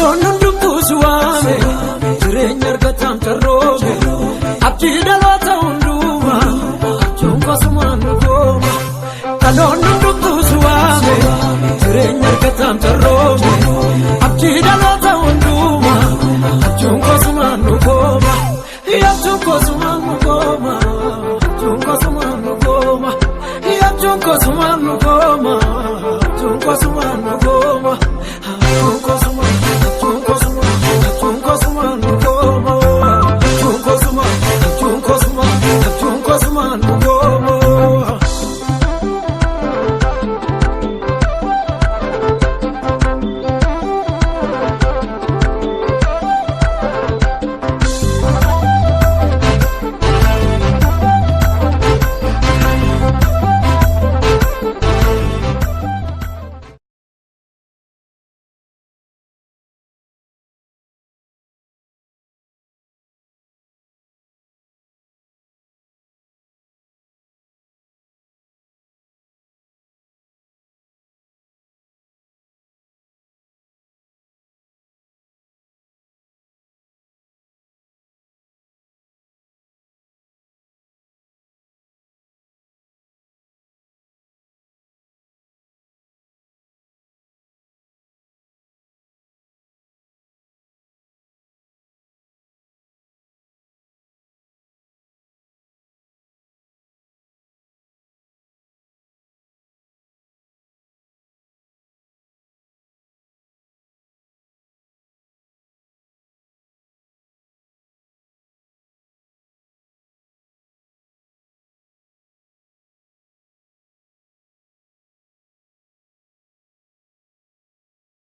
Dhaloonni hundumtuu si waame jireenya argataan carroome abdii dhaloota hundumaa abjuun kosumaan nu gooma. Dhaloonni hundumtuu si waame jireenya argataan carroome abdii dhaloota hundumaa abjuun kosumaan nu gooma. Abjuun kosumaan nu gooma. Abjuun kosumaan nu gooma. Abjuun kosumaan nu gooma. Abjuun kosumaan nu gooma.